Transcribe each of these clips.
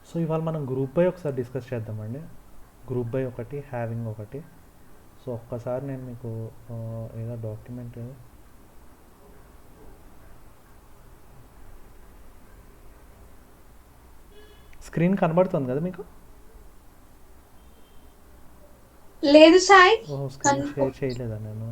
So ఇవాళ మనం group by ఒకసారి డిస్కస్ చేద్దామండి. గ్రూప్ బై ఒకటి, హ్యావింగ్ ఒకటి. సో ఒక్కసారి నేను మీకు ఏదో డాక్యుమెంట్ స్క్రీన్ కనబడుతుంది కదా మీకు? లేదు సాయి. ఓహో, స్క్రీన్ షేర్ చేయలేదా నేను?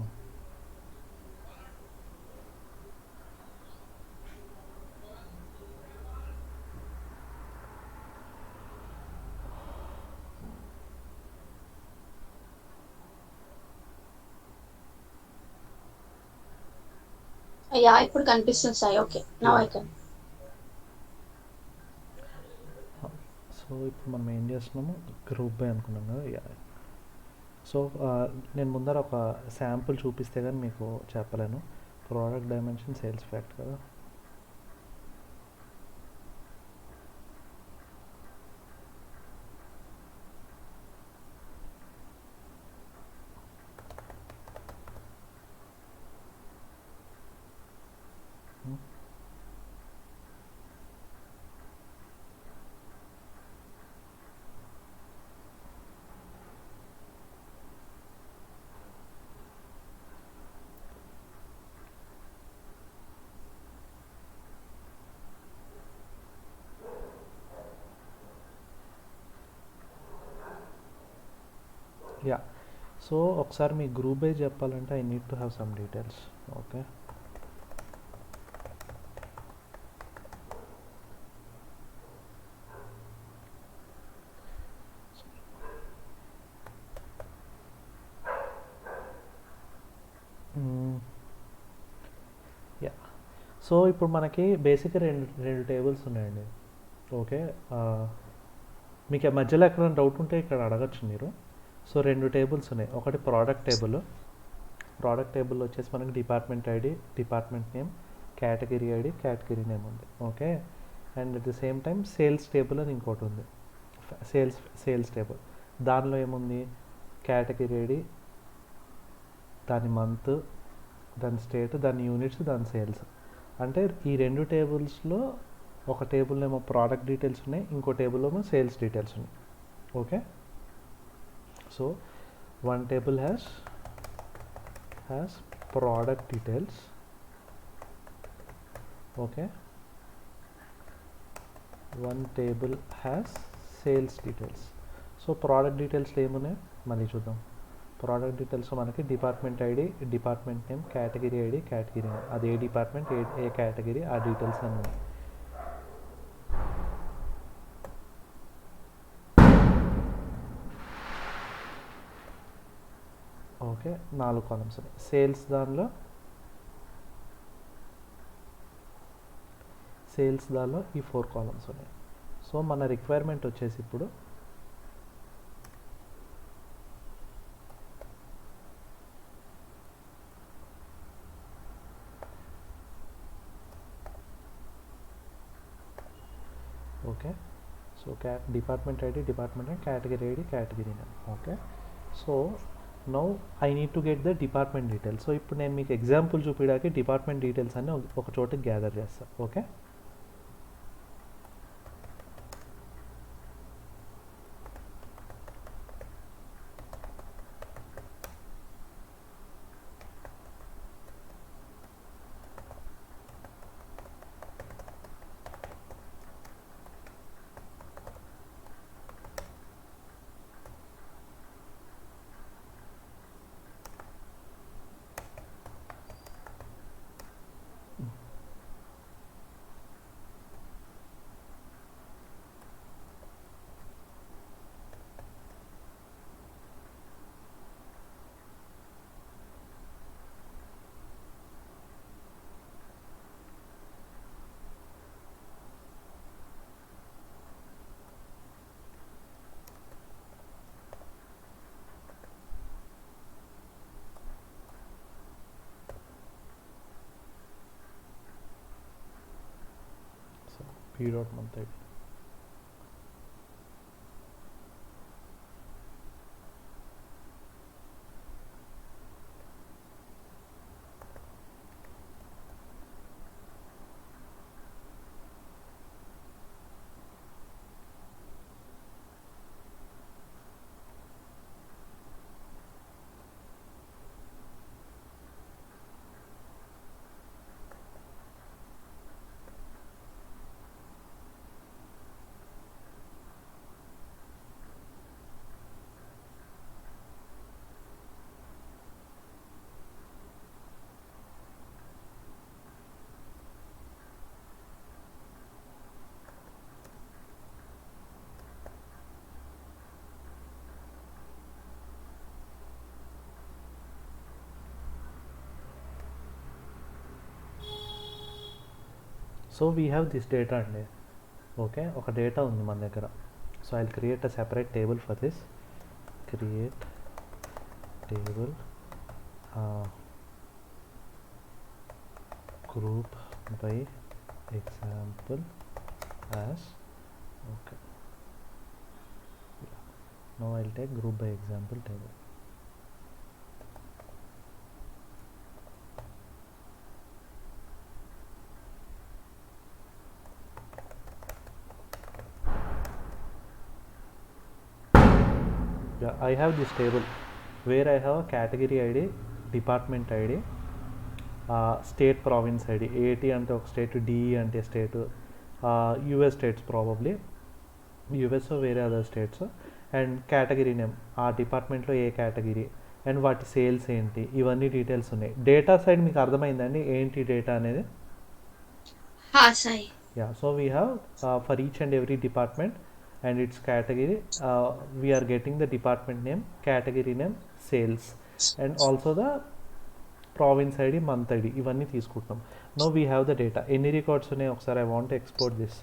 అయ్యా ఇప్పుడు కనిపిస్తుంది Sai. Okay, now I can. So ఇప్పుడు మనం ఏం చేస్తున్నాము, గ్రూప్ బై అనుకున్నాం కదా. సో నేను ముందర ఒక శాంపుల్ చూపిస్తే కానీ మీకు చెప్పలేను. ప్రోడక్ట్ డైమెన్షన్ సేల్స్ ఫ్యాక్ట్ కదా. యా, సో ఒకసారి మీ గ్రూప్ బై చెప్పాలంటే I need to have some details. Okay, yeah. So ఇప్పుడు మనకి బేసిక్గా రెండు టేబుల్స్ ఉన్నాయండి. ఓకే, మీకు మధ్యలో ఎక్కడైనా డౌట్ ఉంటే ఇక్కడ అడగచ్చు మీరు. సో రెండు టేబుల్స్ ఉన్నాయి. ఒకటి ప్రోడక్ట్ టేబుల్. ప్రోడక్ట్ టేబుల్ వచ్చేసి మనకి department ID, department name, category ID, category name ఉంది. Okay, and at the same time sales table అని ఇంకోటి ఉంది. సేల్స్ టేబుల్ దానిలో ఏముంది, కేటగిరీ ఐడి, దాని మంత్, దాని స్టేట్, దాని యూనిట్స్, దాని సేల్స్. అంటే ఈ రెండు టేబుల్స్లో ఒక టేబుల్ ఏమో ప్రోడక్ట్ డీటెయిల్స్ ఉన్నాయి, ఇంకో టేబుల్ ఏమో సేల్స్ డీటెయిల్స్ ఉన్నాయి. Okay, so one table has product details. Okay, one table has sales details. So product డీటెయిల్స్లో ఏమున్నాయి మళ్ళీ చూద్దాం. ప్రోడక్ట్ డీటెయిల్స్ మనకి department ID, department name, category ID, category name, అది ఏ డిపార్ట్మెంట్ ఏ కేటగిరీ ఆ డీటెయిల్స్ అన్నీ ఉన్నాయి. ఓకే, 4 కాలమ్స్ ఉన్నాయి. సేల్స్ దానిలో ఈ 4 కాలమ్స్ ఉన్నాయి. సో మన రిక్వైర్మెంట్ వచ్చేసి ఇప్పుడు okay, so department ID, department name, category ID, category name. Okay, so now I need to get the department details. So ఇప్పుడు నేను మీకు ఎగ్జాంపుల్ చూపించడానికి డిపార్ట్మెంట్ డీటెయిల్స్ అన్ని ఒక చోట గ్యాదర్ చేస్తాను. Okay, so P dot month ID. So we have this data అండి. Okay, ఒక డేటా ఉంది మన దగ్గర. So I will create a separate table for this. Create table group by example as. Okay, now I'll take group by example table. Yeah, I have this table where I have a category ID, department ID, state province ID. AT అంటే ఒక state, DE అంటే state, US states probably, US వేరే other states, and category name, ఆ డిపార్ట్మెంట్లో ఏ category and వాటి sales ఏంటి, ఇవన్నీ డీటెయిల్స్ ఉన్నాయి. డేటా సైడ్ మీకు అర్థమైందండి ఏంటి డేటా అనేది? Yeah, so we have for each and every department and its category, we're getting the department name, category name, sales and also the province ID, month ID, ఇవన్నీ తీసుకుంటున్నాం. Now we have the data. ఎన్ని records ఉన్నాయి ఒకసారి I want export this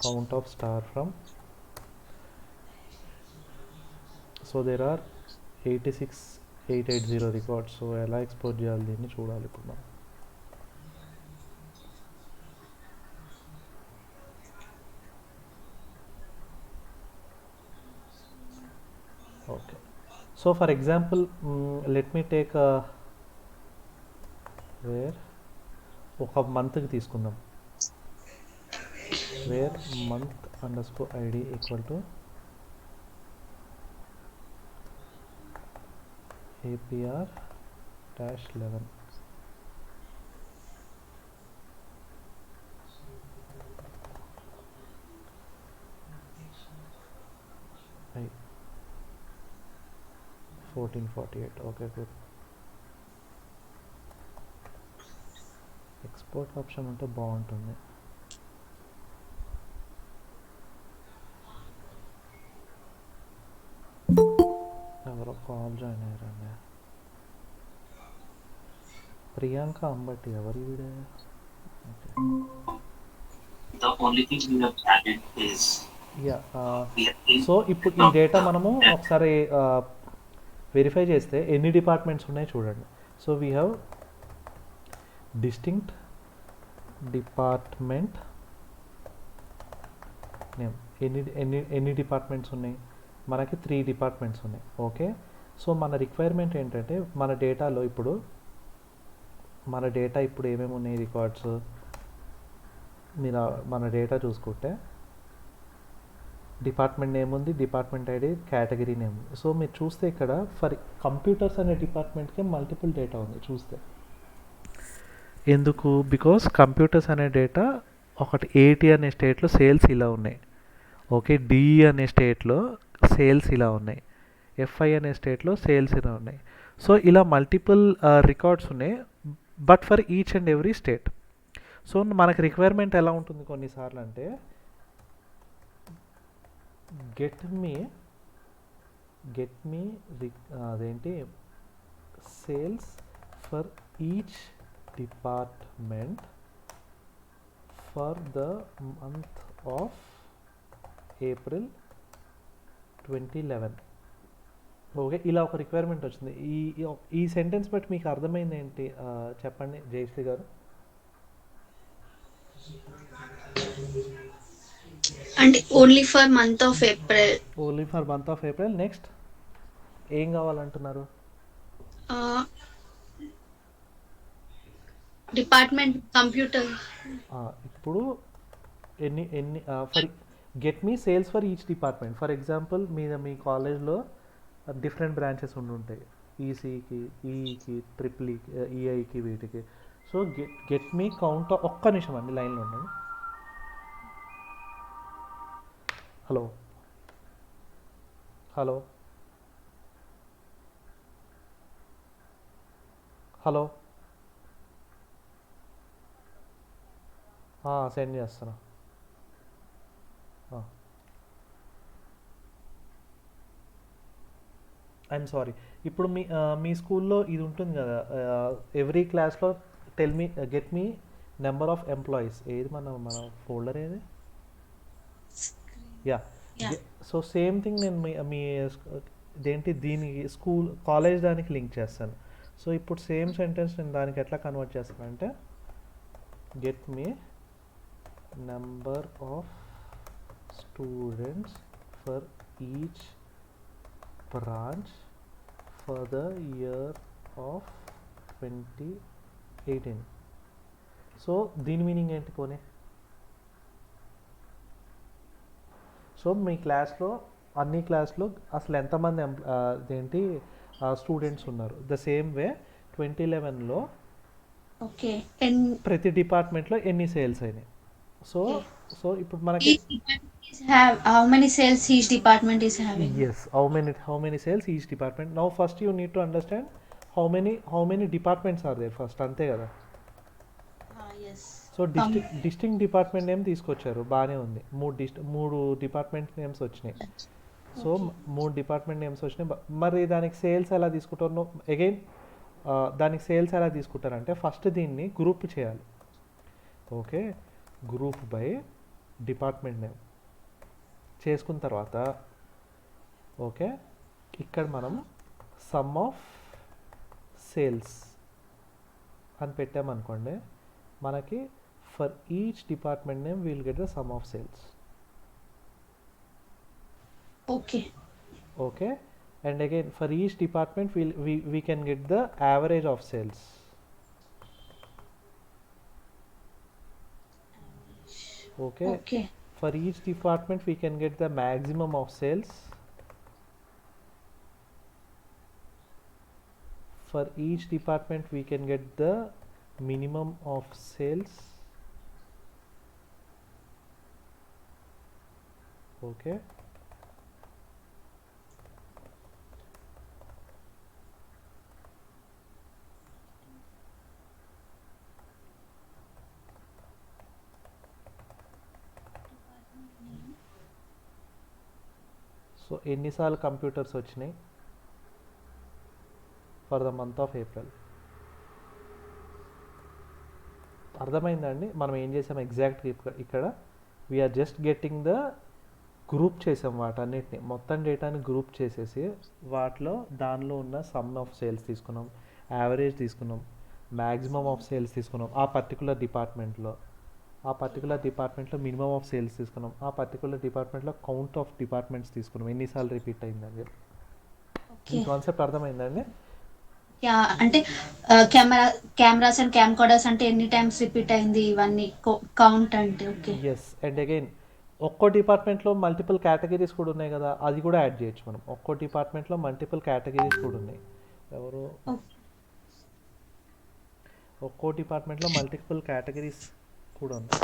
count of star from. So there are 86,880 records. So ఎలా export చేయాలి దీన్ని చూడాలి ఇప్పుడు మనం. Okay, so for example let me take wear ఒక మంత్కి తీసుకుందాం. Where month underscore ID equal to APR -11. I 1448. Okay, good. Export option ఉంటే బాగుంటుంది. ఎవరో కాల్ జాయిన్ అయ్యారండి. ప్రియాంక అంబటి, ఎవరి వీడే? యా, సో ఇప్పుడు ఈ డేటా మనము ఒకసారి వెరిఫై చేస్తే ఎన్ని డిపార్ట్మెంట్స్ ఉన్నాయి చూడండి. So we have distinct department name. ఎన్ని డిపార్ట్మెంట్స్ ఉన్నాయి మనకి? 3 డిపార్ట్మెంట్స్ ఉన్నాయి. ఓకే, సో మన రిక్వైర్మెంట్ ఏంటంటే మన డేటాలో ఇప్పుడు ఏమేమి ఉన్నాయి రికార్డ్స్, మీరు మన డేటా చూసుకుంటే డిపార్ట్మెంట్ నేమ్ ఉంది, డిపార్ట్మెంట్ ఐడి, కేటగిరీ నేమ్ ఉంది. సో మీరు చూస్తే ఇక్కడ ఫర్ కంప్యూటర్స్ అనే డిపార్ట్మెంట్కి మల్టిపుల్ డేటా ఉంది చూస్తే. ఎందుకు? బికాస్ కంప్యూటర్స్ అనే డేటా ఒకటి, ఏటీ అనే స్టేట్లో సేల్స్ ఇలా ఉన్నాయి. ఓకే, డిఈ అనే స్టేట్లో సేల్స్ ఇలా ఉన్నాయి, ఎఫ్ఐ అనే స్టేట్లో సేల్స్ ఇలా ఉన్నాయి. సో ఇలా మల్టిపుల్ రికార్డ్స్ ఉన్నాయి, but for each and every state. So మనకి రిక్వైర్మెంట్ ఎలా ఉంటుంది కొన్నిసార్లు అంటే గెట్ మీ అదేంటి sales for each department for the month of April 2011. Okay, ఇలా ఒక రిక్వైర్మెంట్ వచ్చింది. ఈ సెంటెన్స్ బట్టి మీకు అర్థమైంది ఏంటి చెప్పండి జయశ్రీ గారు. అంటే only for month of April. Only for month of April. Next ఏం కావాలంటున్నారు? Department computer. ఇప్పుడు ఎన్ని for get me sales for each department. For example మీ కాలేజ్లో డిఫరెంట్ బ్రాంచెస్ ఉంటాయి, ఈసీకి, ఈఈకి, ట్రిపుల్ఈకి, ఈఐకి, వీటికి. So get me count. ఒక్క నిమిషం అండి లైన్లో ఉండండి. హలో హలో హలో సెండ్ చేస్తున్నా. I'm sorry. ఇప్పుడు మీ స్కూల్లో ఇది ఉంటుంది కదా, ఎవ్రీ క్లాస్లో get me number of employees ఏది మన ఫోల్డర్ ఏది yeah yeah so same thing నేను మీ ఇదేంటి దీనికి స్కూల్ కాలేజ్ దానికి లింక్ చేస్తాను. సో ఇప్పుడు సేమ్ సెంటెన్స్ నేను దానికి ఎట్లా కన్వర్ట్ చేస్తానంటే get me number of students for each branch for the year of 2018. So దీని మీనింగ్ ఏంటి పోనీ? సో మీ క్లాస్లో అన్ని క్లాస్లో అసలు ఎంతమంది ఇదేంటి స్టూడెంట్స్ ఉన్నారు? ద సేమ్ వే 2011లో ఓకే ప్రతి డిపార్ట్మెంట్లో ఎన్ని సేల్స్ అయినాయి. సో ఓకే సో ఇప్పుడు మనకి each department is have how many sales each department is having. Yes how many sales each department. Now first you need to understand how many departments are there first, అంతే కదా. Yes. So distinct department name తీసుకొచ్చారు, బాగానే ఉంది. మూడు department names వచ్చినాయి. So Okay. 3 department names వచ్చినాయి. మరి దానికి సేల్స్ ఎలా తీసుకుంటారు? అగైన్ దానికి సేల్స్ ఎలా తీసుకుంటారంటే ఫస్ట్ దీన్ని గ్రూప్ చేయాలి. Okay, group by department name చేసుకున్న తర్వాత ఓకే ఇక్కడ మనం సమ్ ఆఫ్ సేల్స్ అని పెట్టామనుకోండి, మనకి for each department name will get the sum of sales. Okay. Okay, and again for each department we can get the average of sales. Okay, Okay. for each department we can get the maximum of sales. For each department we can get the minimum of sales. Okay, so ఎన్నిసార్లు computers వచ్చినాయి for the month of April? అర్థమైందండి మనం ఏం చేసాం exact ఇక్కడ? We're just getting the group చేసాం వాటన్నిటిని, మొత్తం డేటాని గ్రూప్ చేసేసి వాటిలో దానిలో ఉన్న సమ్ ఆఫ్ సేల్స్ తీసుకున్నాం, యావరేజ్ తీసుకున్నాం, మ్యాక్సిమం ఆఫ్ సేల్స్ తీసుకున్నాం ఆ పర్టికులర్ డిపార్ట్మెంట్లో, ఆ పర్టికులర్ డిపార్ట్మెంట్లో మినిమం ఆఫ్ సేల్స్ తీసుకున్నాం, ఆ పర్టికులర్ డిపార్ట్మెంట్లో కౌంట్ ఆఫ్ డిపార్ట్మెంట్స్ తీసుకున్నాం, ఎన్నిసార్లు రిపీట్ అయిందని. ఈ Okay. కాన్సెప్ట్ అర్థమైందండి? యా అంటే కెమెరాస్ అండ్ క్యామ్కోడర్స్ అంటే ఎన్ని టైమ్స్ రిపీట్ అయింది ఇవన్నీ కౌంట్ అంటే. ఓకే. ఎస్, అండ్ అగైన్ ఒక్కో డిపార్ట్మెంట్లో మల్టిపుల్ కేటగిరీస్ కూడా ఉన్నాయి కదా, అది కూడా యాడ్ చేయొచ్చు మనం. ఒక్కో డిపార్ట్మెంట్లో మల్టిపుల్ కేటగిరీస్ కూడా ఉన్నాయి. ఎవరు ఒక్కో డిపార్ట్మెంట్లో మల్టిపుల్ కేటగిరీస్ కూడా ఉన్నాయి.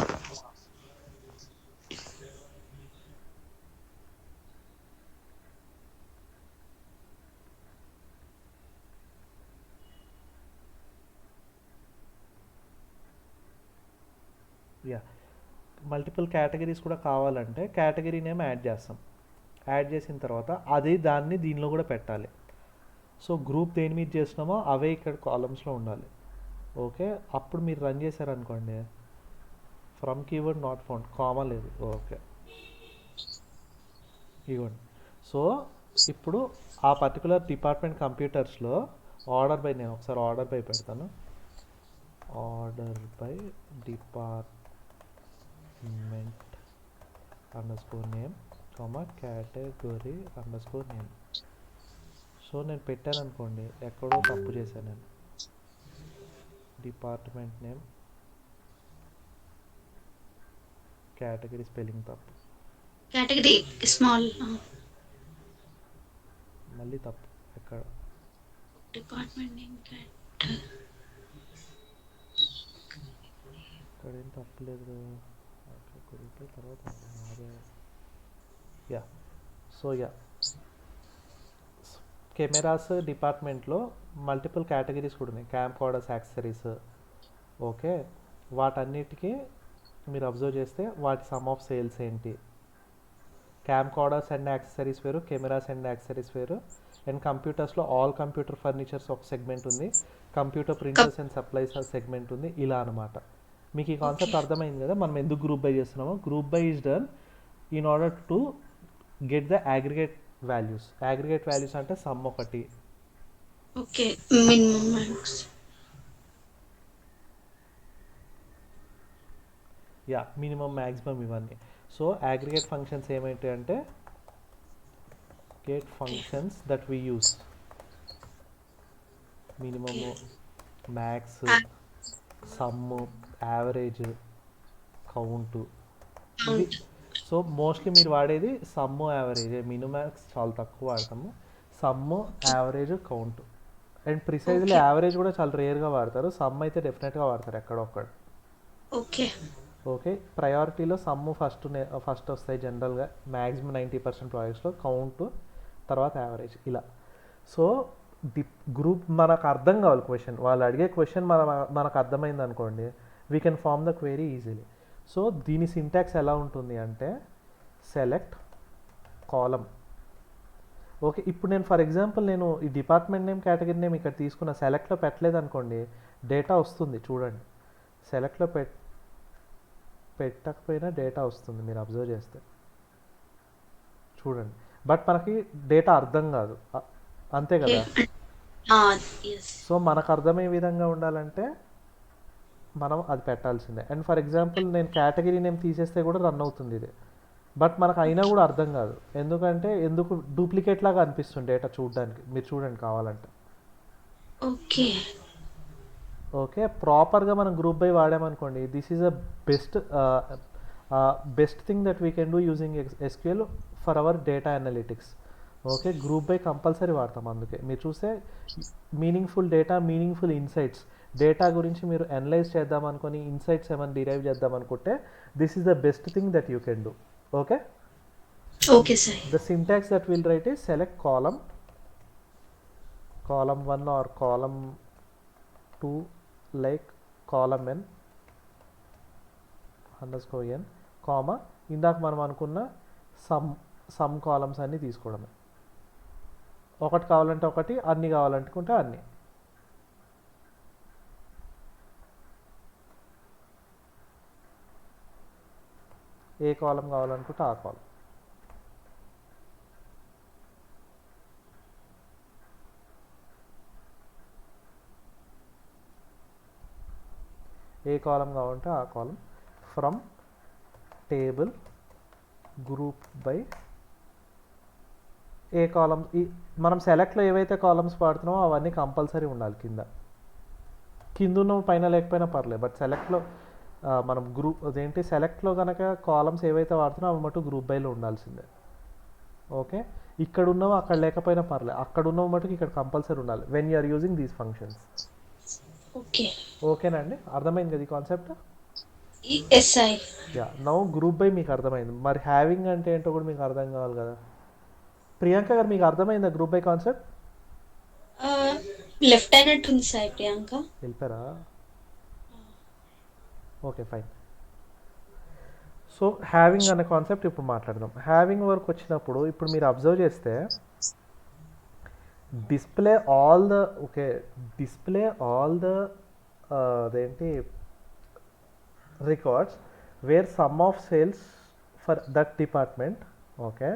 యా, మల్టిపుల్ కేటగిరీస్ కూడా కావాలంటే కేటగిరీ నేమ్ యాడ్ చేస్తాం. యాడ్ చేసిన తర్వాత అది దాన్ని దీనిలో కూడా పెట్టాలి. సో గ్రూప్ దేని మీద చేస్తున్నామో అవే ఇక్కడ కాలమ్స్లో ఉండాలి. ఓకే, అప్పుడు మీరు రన్ చేశారనుకోండి, from keyword not found, comma లేదు. ఓకే, ఇవ్వండి. సో ఇప్పుడు ఆ పర్టికులర్ డిపార్ట్మెంట్ కంప్యూటర్స్లో ఆర్డర్ బై, నేను ఒకసారి ఆర్డర్ బై పెడతాను. Order by department underscore name category underscore name. So నేను పెట్టాను అనుకోండి, ఎక్కడో తప్పు చేశాను నేను. డిపార్ట్మెంట్ నేమ్ కేటగిరీ స్పెల్లింగ్ తప్పు, కేటగిరీ స్మాల్ మళ్ళీ తప్పు. ఎక్కడ డిపార్ట్మెంట్ నేమ్ ఇక్కడ ఏం తప్పలేదు. గ్రూప్ తర్వాత యా, సో యా కెమెరాస్ డిపార్ట్మెంట్లో మల్టిపుల్ కేటగిరీస్ కూడా ఉన్నాయి, క్యామ్ కార్డర్స్, యాక్సెసరీస్. ఓకే, వాటన్నిటికీ మీరు అబ్జర్వ్ చేస్తే వాటి సమ్ ఆఫ్ సేల్స్ ఏంటి? క్యామ్ కార్డర్స్ అండ్ యాక్సెసరీస్ వేరు, కెమెరాస్ అండ్ యాక్సెసరీస్ వేరు. అండ్ కంప్యూటర్స్లో ఆల్ కంప్యూటర్ ఫర్నిచర్స్ ఒక సెగ్మెంట్ ఉంది, computer printers and supplies segment ఉంది, ఇలా అనమాట. మీకు ఈ ఓకే. కాన్సెప్ట్ అర్థమైంది కదా, మనం ఎందుకు గ్రూప్ బై చేస్తున్నామో. Group by is done in order to get the aggregate values. Aggregate values అంటే సమ్ ఒకటి, okay. Minimum max. Yeah minimum maximum ఇవన్నీ. సో అగ్రిగేట్ ఫంక్షన్స్ ఏమైంటాయి అంటే gate okay. Functions that we use okay. Minimum, max, ఆ, sum, average, count, ఇవి. Count. So mostly మీరు వాడేది sum average, min max చాలా తక్కువ వాడతాము. Sum, okay. Average, count. And precisely okay. Average కూడా చాలా రేర్గా వాడతారు, సమ్ అయితే డెఫినెట్గా వాడతారు ఎక్కడొక్కడ. ఓకే. ఓకే, ప్రయారిటీలో సమ్ము ఫస్ట్ వస్తాయి జనరల్గా మ్యాక్సిమం 90% ప్రాజెక్ట్స్లో, కౌంట్ తర్వాత యావరేజ్ ఇలా. సో గ్రూప్ మనకు అర్థం కావాలి క్వశ్చన్, వాళ్ళు అడిగే క్వశ్చన్ మనకు అర్థమైంది అనుకోండి, we can form the query easily. So దీని సింటాక్స్ ఎలా ఉంటుంది అంటే సెలెక్ట్ కాలం. ఓకే, ఇప్పుడు నేను ఫర్ ఎగ్జాంపుల్ నేను ఈ డిపార్ట్మెంట్ నేమ్ కేటగిరీ నేమ్ ఇక్కడ తీసుకున్న, సెలెక్ట్లో పెట్టలేదు అనుకోండి, డేటా వస్తుంది చూడండి. సెలెక్ట్లో పెట్టకపోయినా డేటా వస్తుంది మీరు అబ్జర్వ్ చేస్తే చూడండి. బట్ మనకి డేటా అర్థం కాదు, అంతే ఓకే. కదా. ఎస్. సో మనకు అర్థమయ్యే విధంగా ఉండాలంటే మనం అది పెట్టాల్సిందే. అండ్ ఫర్ ఎగ్జాంపుల్ నేను కేటగిరీ నేమ్ తీసేస్తే కూడా రన్ అవుతుంది ఇది, బట్ మనకు అయినా ఓకే. కూడా అర్థం కాదు. ఎందుకు డూప్లికేట్ లాగా అనిపిస్తుంది డేటా చూడడానికి, మీరు చూడండి కావాలంటే. ఓకే. ఓకే, ప్రాపర్గా మనం గ్రూప్ బై వాడామనుకోండి, this is a best best thing that we can do using SQL for our data analytics. Okay, group by compulsory వాడతాం. అందుకే మీరు చూస్తే meaningful data, meaningful insights, data గురించి మీరు అనలైజ్ చేద్దాం అనుకొని ఇన్సైట్స్ ఏమైనా డిరైవ్ చేద్దాం అనుకుంటే this is the best thing that you can do. Okay, okay sir. The syntax that will write is select column 1 or column 2 like column n underscore n comma ఇందాక మనం అనుకున్న some columns అన్నీ తీసుకోవడమే. ఒకటి కావాలంటే ఒకటి, అన్ని కావాలనుకుంటే అన్ని. ఏ కాలం కావాలనుకుంటే ఆ కాలం. ఏ కాలం కావాలంటే ఆ column. From table group by ఏ కాలమ్. మనం సెలెక్ట్లో ఏవైతే కాలమ్స్ వాడుతున్నామో అవన్నీ కంపల్సరీ ఉండాలి కింద ఉన్న పైన లేకపోయినా పర్లేదు, బట్ సెలెక్ట్లో మనం అదేంటి సెలెక్ట్లో కనుక కాలమ్స్ ఏవైతే వాడుతున్నామో అవి మటు గ్రూప్ బైలో ఉండాల్సిందే. ఓకే, ఇక్కడ ఉన్నవి అక్కడ లేకపోయినా పర్లేదు, అక్కడ ఉన్నవి మటుకు ఇక్కడ కంపల్సరీ ఉండాలి when you are using these functions. Okay. ఓకేనండి, అర్థమైంది కదా ఈ concept. Yes I. Yeah, now group by మీకు అర్థమైంది, మరి హ్యావింగ్ అంటే ఏంటో కూడా మీకు అర్థం కావాలి కదా. ప్రియాంక గారు మీకు అర్థమైందా గ్రూప్ బై కాన్సెప్ట్? లెఫ్ట్ అయినట్టు ఉంది సార్ ప్రియాంక. వెళ్ళిపోయారా? Okay fine. సో హ్యావింగ్ అనే కాన్సెప్ట్ ఇప్పుడు మాట్లాడదాం. హ్యావింగ్ వరకు వచ్చినప్పుడు ఇప్పుడు మీరు అబ్జర్వ్ చేస్తే డిస్ప్లే ఆల్ ద అదేంటి records where sum of sales for that department. Okay,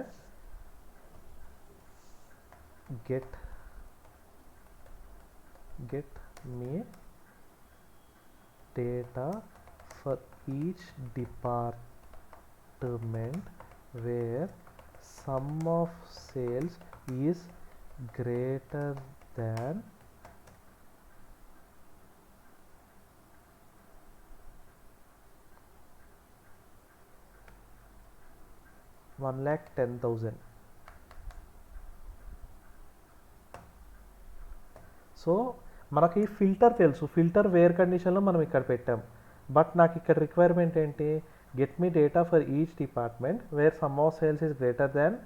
get me data for each department where sum of sales is greater than 1,10,000. So మనకి ఫిల్టర్ తెలుసు, ఫిల్టర్ వేర్ కండిషన్లో మనం ఇక్కడ పెట్టాం. బట్ నాకు ఇక్కడ రిక్వైర్మెంట్ ఏంటి, get me data for each department wear sum of sales is greater than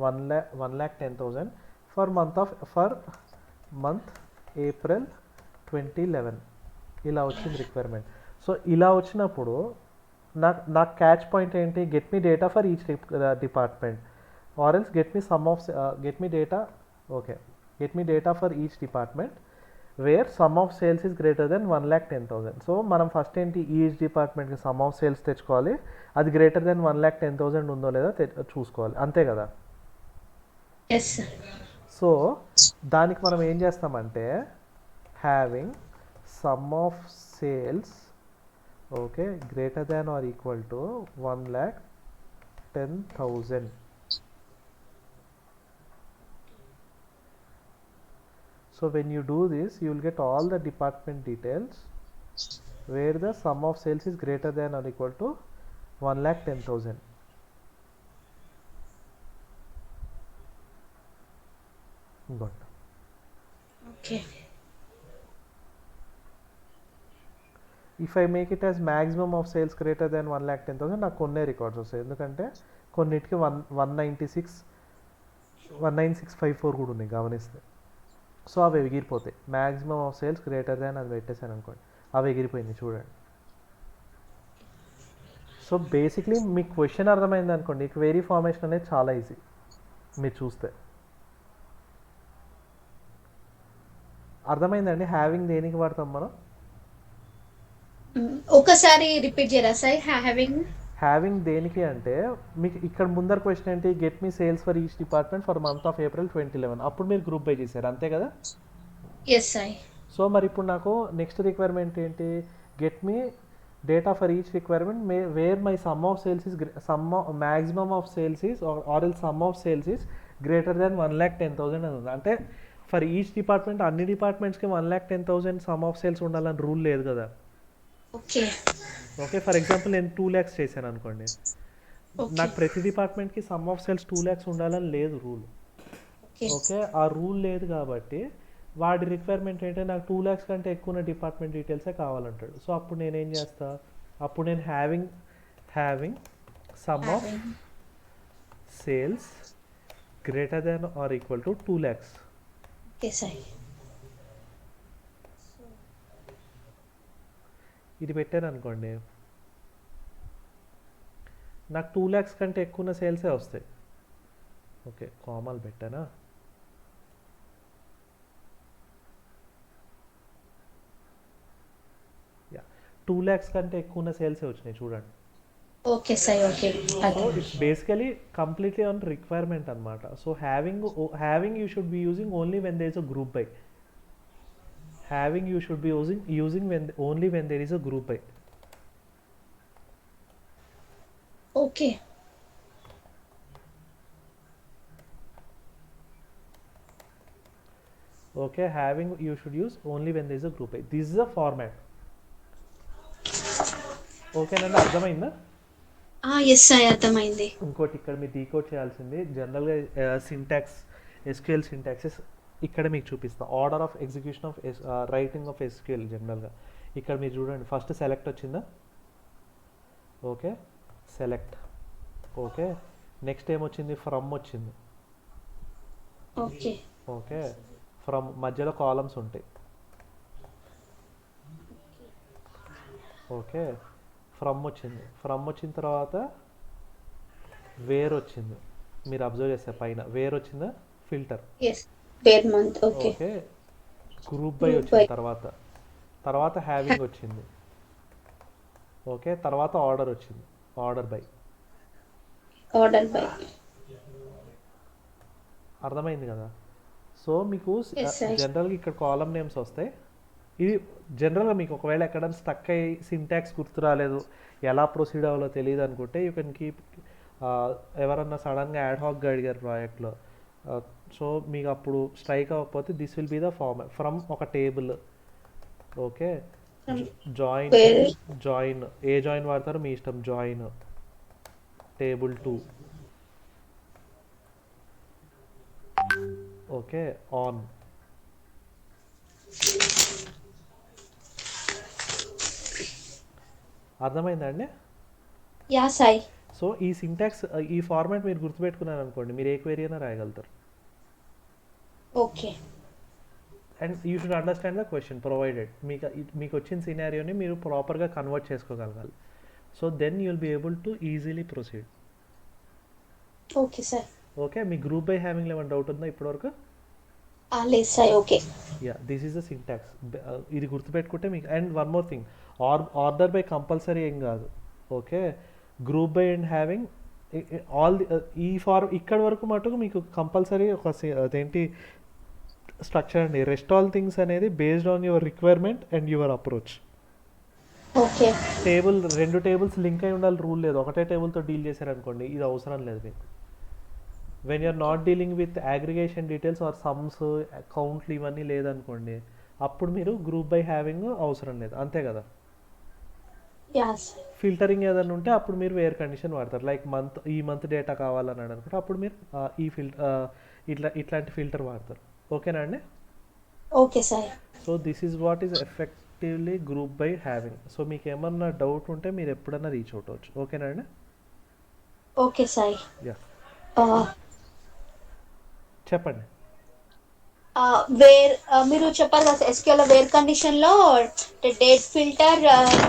1,10,000 for month April 2011. ఇలా వచ్చింది రిక్వైర్మెంట్. సో ఇలా వచ్చినప్పుడు నాకు క్యాచ్ పాయింట్ ఏంటి, get me data for each department or else get me data for each department wear sum of sales is greater than 1,10,000. So మనం first ఏంటి each డిపార్ట్మెంట్కి some of sales తెచ్చుకోవాలి, అది greater than 1,10,000 ఉందో లేదో చూసుకోవాలి, అంతే కదా. Yes sir. సో దానికి మనం ఏం చేస్తామంటే having some of sales okay greater than or equal to 1,10,000. So when you do this, you will get all the department details where the sum of sales is greater than or equal to 1,10,000. Good. Okay. If I make it as maximum of sales greater than 1,10,000, నాకు కొన్నే records వస్తాయి, ఎందుకంటే కొన్నిటికి 19654 కూడా ఉన్నాయి గమనిస్తే. సో అవి ఎగిరిపోతాయి. Maximum of sales greater than అది పెట్టేశాను అనుకోండి, అవి ఎగిరిపోయింది చూడండి. సో బేసిక్లీ మీకు క్వశ్చన్ అర్థమైంది అనుకోండి, క్వెరీ ఫార్మేషన్ అనేది చాలా ఈజీ మీరు చూస్తే. అర్థమైందండి హ్యావింగ్ దేనికి వాడతాం మనం? ఒకసారి రిపీట్ చేయరా సార్? హ్యావింగ్ దేనికి అంటే మీకు ఇక్కడ ముందర క్వశ్చన్ ఏంటి, get me sales for each department for month of April 2011, అప్పుడు మీరు గ్రూప్ బై చేశారు అంతే కదా. Yes sir. సో మరి ఇప్పుడు నాకు నెక్స్ట్ రిక్వైర్మెంట్ ఏంటి, get me data for each requirement where my sum of sales is maximum of sales is or L sum of sales is greater than 1,10,000 అని ఉంది. అంటే ఫర్ ఈచ్ డిపార్ట్మెంట్ అన్ని డిపార్ట్మెంట్స్కి 1,10,000 sum of sales ఉండాలని rule లేదు కదా. Okay. Okay for example నేను 2 lakhs చేశాను అనుకోండి, నాకు ప్రతి డిపార్ట్మెంట్కి సమ్ ఆఫ్ సేల్స్ 2 lakhs ఉండాలని లేదు రూల్. ఓకే ఆ రూల్ లేదు కాబట్టి వాడి రిక్వైర్మెంట్ ఏంటంటే నాకు 2 lakhs కంటే ఎక్కువ డిపార్ట్మెంట్ డీటెయిల్సే కావాలంటాడు. సో అప్పుడు నేనేం చేస్తా, అప్పుడు నేను having some of sales greater than or equal to 2 lakhs. Okay sir. ఇది పెట్టాను అనుకోండి, నాకు 2 lakhs కంటే ఎక్కువ సేల్సే వస్తాయి. ఓకే కామాలు పెట్టానా, యా 2 lakhs కంటే ఎక్కువ సేల్సే వచ్చినాయి చూడండి. Okay sir. Okay. So it's basically completely on requirement అనమాట. So having you should be using only when there is a group by. Having you should be using only when there is a group by. Okay. Okay, having you should use only when there is a group by. This is a format. Okay nanda అర్థమైందా? Yes sir అర్థమైంది. ఇంకోటి ఇక్కడ మీరు decode చేయాల్సింది జనరల్గా syntax SQL syntaxes ఇక్కడ మీకు చూపిస్తా. Order of execution of writing of SQL జనరల్గా ఇక్కడ మీరు చూడండి, ఫస్ట్ సెలెక్ట్ వచ్చిందా, ఓకే సెలెక్ట్, ఓకే నెక్స్ట్ ఏమొచ్చింది, ఫ్రమ్ వచ్చింది, ఓకే ఓకే ఫ్రమ్ మధ్యలో కాలమ్స్ ఉంటాయి, ఓకే ఫ్రమ్ వచ్చింది, ఫ్రమ్ వచ్చిన తర్వాత వేర్ వచ్చింది, మీరు అబ్జర్వ్ చేస్తే పైన వేర్ వచ్చిందా, ఫిల్టర్, ఓకే గ్రూప్ బై వచ్చింది, తర్వాత హ్యావింగ్ వచ్చింది, ఓకే తర్వాత ఆర్డర్ వచ్చింది, ఆర్డర్ బై. అర్థమైంది కదా. సో మీకు జనరల్గా ఇక్కడ కాలమ్ నేమ్స్ వస్తాయి. ఇది జనరల్గా మీకు ఒకవేళ ఎక్కడ స్టక్ అయ్యి సింటాక్స్ గుర్తు రాలేదు, ఎలా ప్రొసీడ్ అవ్వాలో తెలియదు అనుకుంటే యూ కెన్ కీప్, ఎవరన్నా సడన్గా యాడ్ హాక్గా అడిగారు ప్రాజెక్ట్లో, సో మీకు అప్పుడు స్ట్రైక్ అవ్వకపోతే this will be the format from ఒక టేబుల్, ఓకే జాయిన్ ఏ జాయిన్ వాడతారో మీ ఇష్టం, జాయిన్ టేబుల్ 2, ఓకే ఆన్. అర్థమైందండి? యా సాయి. సో ఈ సింటాక్స్ ఈ ఫార్మాట్ మీరు గుర్తుపెట్టుకున్నారు అనుకోండి, మీరు ఏ క్వెరీ అయినా రాయగలుగుతారు. Okay. And you should understand the question provided. మీకు వచ్చిన సినారియోని మీరు ప్రాపర్గా కన్వర్ట్ చేసుకోగలగాలి. So then you will be able to easily proceed. Okay sir. Okay మీ గ్రూప్ బై హ్యావింగ్లో ఏమైనా డౌట్ ఉందా ఇప్పటివరకు? లేదు Sai. Okay. Yeah this is the syntax. ఇది గుర్తుపెట్టుకుంటే మీకు. And one more thing, order by compulsory ఏం కాదు. Okay, group by and having all the ఈ ఫార్మ్ ఇక్కడ వరకు మటుకు మీకు కంపల్సరీ ఒక అదేంటి స్ట్రక్చర్ అండి. రెస్ట్ ఆల్ థింగ్స్ అనేది based on your requirement and your approach. Okay. రెండు టేబుల్స్ లింక్ అయి ఉండాలి రూల్ లేదు. ఒకటే టేబుల్తో డీల్ చేశారనుకోండి ఇది అవసరం లేదు మీకు. When you're not dealing with aggregation details or sums కౌంట్లు ఇవన్నీ లేదనుకోండి, అప్పుడు మీరు గ్రూప్ బై హ్యావింగ్ అవసరం లేదు, అంతే కదా. యాస్. ఫిల్టరింగ్ ఏదైనా ఉంటే అప్పుడు మీరు వేర్ కండిషన్ వాడతారు. లైక్ ఈ మంత్ డేటా కావాలని అనుకుంటే అప్పుడు మీరు ఈ ఇట్లాంటి ఫిల్టర్ వాడతారు. ఓకేనా అండి. Okay Sai. So this is what is effectively group by having. So మీకు ఏమన్నా డౌట్ ఉంటే మీరు ఎప్పుడన్నా రీచ్ అవుట్ అవ్వచ్చు. ఓకేనా అండి. ఓకే సాయి. యా చెప్పండి. వేర్ మీరు చెప్పారు కదా ఎస్క్యూఎల్ వేర్ కండిషన్ లో డేట్ ఫిల్టర్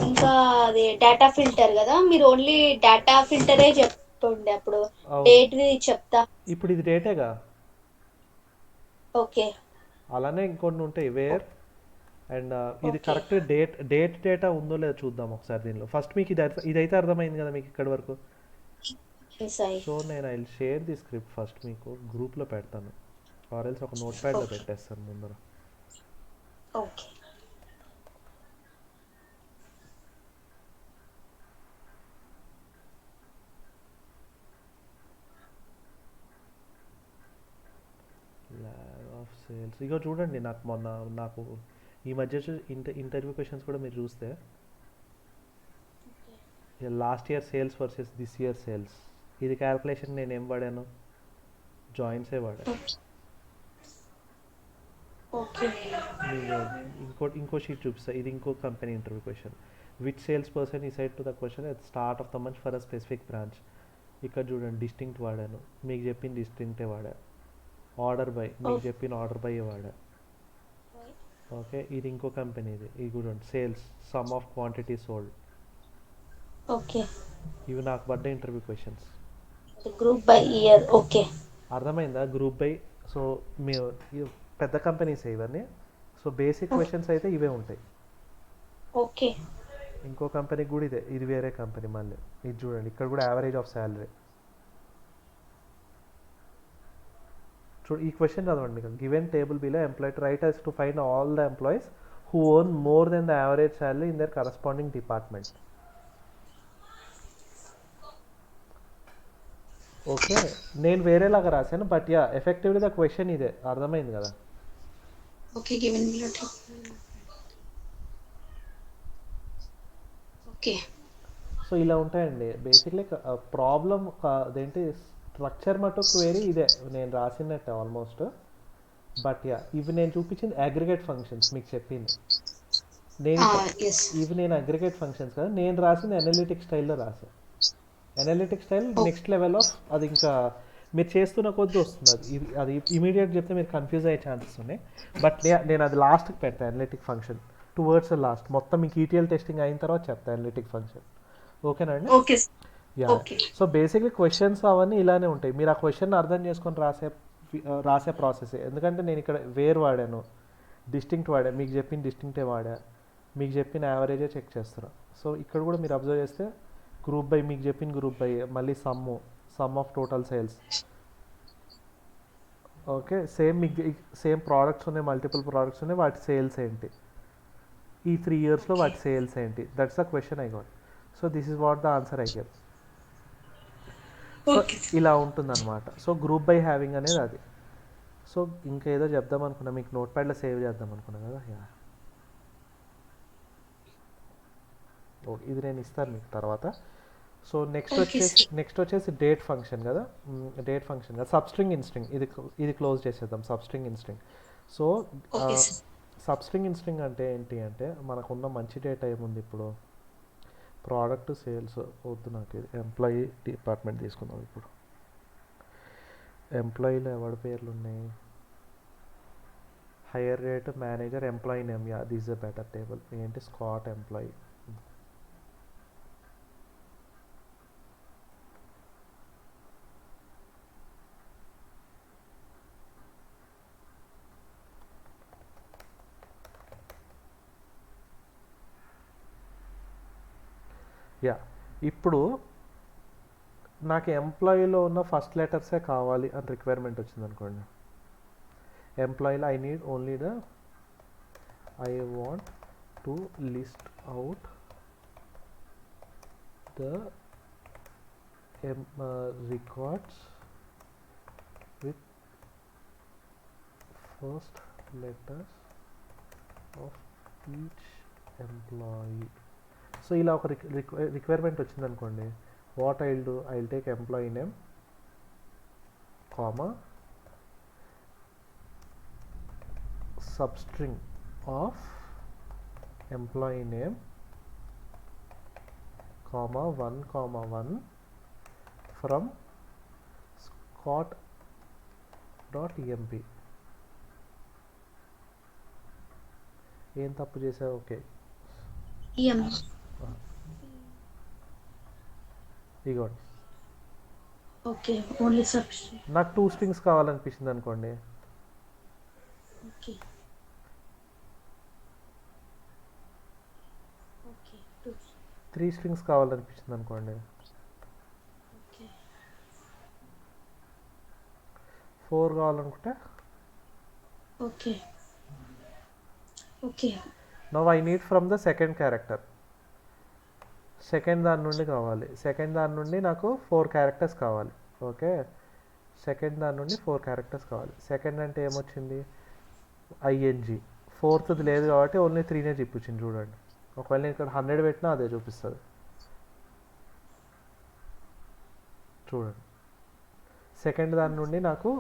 ఇంకా అది డేటా ఫిల్టర్ కదా, మీరు ఓన్లీ డేటా ఫిల్టరే చెప్పండి అప్పుడు. అవును, డేట్ చెప్తా. ఇప్పుడు ఇది డేటేగా. ఓకే. అలానే ఇంకొన్ని ఉంటాయి వేర్. అండ్ ఇది ఓకే. కరెక్ట్ డేటా ఉందో లేదో చూద్దాం ఒకసారి దీనిలో. ఫస్ట్ మీకు ఇదైతే అర్థమైంది కదా మీకు ఇక్కడి వరకు. సాయి. సో నేను I share the script first మీకు గ్రూప్లో పెడతాను, ఆర్ఎల్స్ ఒక నోట్ ప్యాడ్లో ఓకే. పెట్టేస్తాను ముందర. ఓకే. ల్యాబ్ ఆఫ్ సేల్స్ ఇగో చూడండి. నాకు ఈ మధ్య ఇంటర్వ్యూ క్వశ్చన్స్ కూడా మీరు చూస్తే last year sales versus this year sales, ఇది క్యాల్కులేషన్ నేను ఏం వాడాను, జాయిన్సే వాడాను. ఓకే. మీకు ఇంకో షీట్ చూపిస్తా. ఇది ఇంకో company interview question. Which sales person ఈ side to the question at start of the month for a specific branch. ఇక్కడ చూడండి డిస్టింక్ట్ వాడాను, మీకు చెప్పిన డిస్టింక్టే వాడా. ఆర్డర్ బై మీకు చెప్పిన ఆర్డర్ బై వాడా. ఓకే, ఇది ఇంకో కంపెనీది. ఇది చూడండి sales some of quantity sold. Okay. ఇవి నాకు పడ్డ interview questions. Group by year. Okay. అర్థమైందా గ్రూప్ బై. సో మీ పెద్ద కంపెనీస్ ఇవన్నీ. సో బేసిక్ క్వశ్చన్స్ అయితే ఇవే ఉంటాయి. ఓకే. ఇంకో కంపెనీకి కూడా ఇదే, ఇది వేరే కంపెనీ మళ్ళీ. ఇది చూడండి ఇక్కడ కూడా యావరేజ్ ఆఫ్ శాలరీ. చూడు ఈ క్వశ్చన్ చదవండి. Given table below employee right has to find all the employees who earn more than the average salary in their corresponding department. Okay, నేను వేరేలాగా రాశాను but yeah effectively the question ఇదే. అర్థమైంది కదా. Okay. Given below. Okay. So ఇలా ఉంటాయండి basically. Problem అదేంటి structure మటు క్వేరీ ఇదే నేను రాసినట్టే ఆల్మోస్ట్. బట్ యా ఇవి నేను చూపించింది అగ్రిగేట్ ఫంక్షన్స్ మీకు చెప్పింది. నేను ఇవి నేను అగ్రిగేట్ ఫంక్షన్స్ కదా, నేను రాసింది అనలిటిక్ స్టైల్లో రాసాను. Analytic style next level of అది. ఇంకా మీరు చేస్తున్న కొద్దీ వస్తుంది అది. అది ఇమీడియట్ చెప్తే మీరు కన్ఫ్యూజ్ అయ్యే ఛాన్సెస్ ఉన్నాయి. బట్ నేను అది లాస్ట్కి పెడతాను అనలిటిక్ ఫంక్షన్ టువర్డ్స్ లాస్ట్. మొత్తం మీకు ఈటీఎల్ టెస్టింగ్ అయిన తర్వాత చెప్తాను అనలిటిక్ ఫంక్షన్. ఓకేనా అండి. Okay. Yeah. So basically questions అవన్నీ ఇలానే ఉంటాయి. మీరు ఆ క్వశ్చన్ అర్థం చేసుకొని రాసే ప్రాసెస్. ఎందుకంటే నేను ఇక్కడ వేర్ వాడాను, డిస్టింక్ట్ వాడా, మీకు చెప్పిన డిస్టింక్టే వాడా, మీకు చెప్పిన యావరేజే చెక్ చేస్తారు. సో ఇక్కడ కూడా మీరు అబ్జర్వ్ చేస్తే గ్రూప్ బై మీకు చెప్పిన గ్రూప్ బై, మళ్ళీ some of total sales. Okay, మీకు సేమ్ ప్రోడక్ట్స్ ఉన్నాయి, మల్టిపుల్ ప్రోడక్ట్స్ ఉన్నాయి, వాటి సేల్స్ ఏంటి, ఈ 3 ఇయర్స్లో వాటి సేల్స్ ఏంటి. That's the question I got. So this is what the answer I get. So ఇలా ఉంటుందన్నమాట. సో గ్రూప్ బై హ్యావింగ్ అనేది అది. సో ఇంకేదో చెప్దాం అనుకున్నా, మీకు నోట్ ప్యాడ్లో సేవ్ చేద్దాం అనుకున్నా కదా. యా ఓకే, ఇది నేను ఇస్తాను మీకు తర్వాత. సో నెక్స్ట్ వచ్చేసి డేట్ ఫంక్షన్ కదా. సబ్స్ట్రింగ్ ఇన్స్ట్రింగ్. ఇది క్లోజ్ చేసేద్దాం. సబ్స్ట్రింగ్ ఇన్స్ట్రింగ్. సో సబ్స్ట్రింగ్ ఇన్స్ట్రింగ్ అంటే ఏంటి అంటే మనకున్న మంచి డేటా ఏముంది ఇప్పుడు, ప్రోడక్ట్ సేల్స్ వద్దు నాకు, ఇది ఎంప్లాయీ డిపార్ట్మెంట్ తీసుకుందాం. ఇప్పుడు ఎంప్లాయీలో ఎవరి పేర్లు ఉన్నాయి, hire rate, manager, employee name. Yeah this is a better table. ఏంటి స్కాట్ ఎంప్లాయీ. యా, ఇప్పుడు నాకు ఎంప్లాయీలో ఉన్న ఫస్ట్ లెటర్సే కావాలి అని రిక్వైర్మెంట్ వచ్చింది అనుకోండి. ఎంప్లాయీలో I need only the I want to list out the records with first letters of each employee. So ఇలా ఒక రిక్వైర్మెంట్ వచ్చింది అనుకోండి. What I will do, I will take employee name comma substring of employee name comma 1 from scott.emp. ఏం తప్పు చేసావు? Okay, EM. ఇగోండి. Okay, only substring. నాకు 2 strings కావాలనిపించింది అనుకోండి. ఓకే ఓకే 3 స్ట్రింగ్స్ కావాలనిపించింది అనుకోండి. ఓకే 4 కావాలనుకుంటే okay okay now I need from the second character. Second దాని నుండి కావాలి. సెకండ్ దాని నుండి నాకు 4 క్యారెక్టర్స్ కావాలి. ఓకే, సెకండ్ దాని నుండి 4 క్యారెక్టర్స్ కావాలి. సెకండ్ అంటే ఏమొచ్చింది? ఐఎన్జి. ఫోర్త్ది లేదు కాబట్టి ఓన్లీ 3నే చూపించింది. చూడండి, ఒకవేళ నేను ఇక్కడ 100 పెట్టినా అదే చూపిస్తుంది. చూడండి, సెకండ్ దాని నుండి నాకు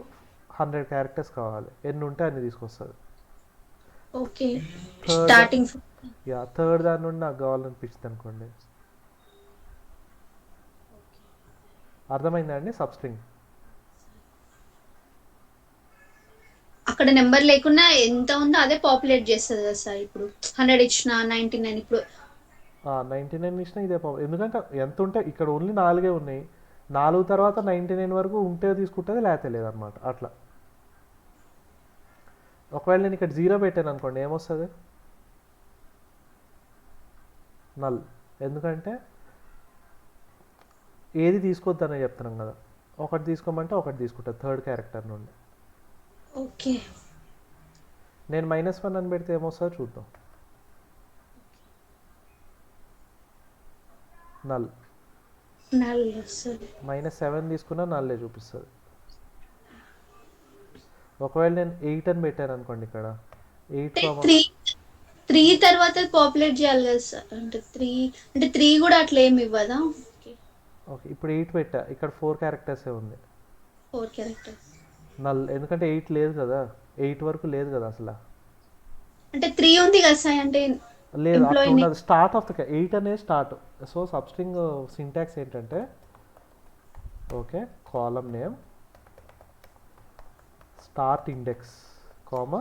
100 క్యారెక్టర్స్ కావాలి. ఎన్ని ఉంటే అన్ని తీసుకొస్తుంది. Okay third starting. Yeah, third దాని నుండి నాకు కావాలనిపించింది అనుకోండి. అర్థమైందా అండి? సబ్స్ట్రింగ్. అక్కడ నెంబర్ లేకున్నా ఎంత ఉందో అదే పాపులేట్ చేస్తుంది కదా సార్. ఇప్పుడు 100 ఇచ్చిన 99 ఇప్పుడు 99 ఇచ్చినా ఇదే ప్రాబ్లం. ఎందుకంటే ఎంత ఉంటే ఇక్కడ ఓన్లీ 4 ఉన్నాయి. 4 తర్వాత 99 వరకు ఉంటే తీసుకుంటుంది, లేకపోతే లేదనమాట. అట్లా ఒకవేళ నేను ఇక్కడ 0 పెట్టాను అనుకోండి, ఏమొస్తుంది? నల్. ఎందుకంటే ఏది తీసుకోవద్దనే చెప్తున్నాం కదా. ఒకటి తీసుకోమంటే ఒకటి తీసుకుంటుంది థర్డ్ క్యారెక్టర్ నుండి. ఓకే నేను -1 అని పెడితే ఏమొస్తుందో చూద్దాం. నల్. నల్ వస్తుంది. -7 తీసుకున్నా నల్లే చూపిస్తుంది. ఒకవేళ నేను 8 అని పెట్టాను అనుకోండి, ఇక్కడ 8 త్రీ తర్వాత పాపులేట్ చేయాలి కదా సార్. అంటే 3 కూడా అట్లా ఏమి ఇవ్వదా? ఓకే, ఇప్పుడు 8 పెట్టా. ఇక్కడ 4 క్యారెక్టర్సే ఉంది. 4 క్యారెక్టర్స్ నల్. ఎందుకంటే 8 లేదు కదా, 8 వరకు లేదు కదా అసలు. అంటే 3 ఉంది కదా సార్. అంటే లేదు, అట్లా ఎంప్లాయీ ఉండదు. స్టార్ట్ ఆఫ్ ద 8 అనేది స్టార్ట్. సో సబ్స్ట్రింగ్ సింటాక్స్ ఏంటంటే, okay, column name start index comma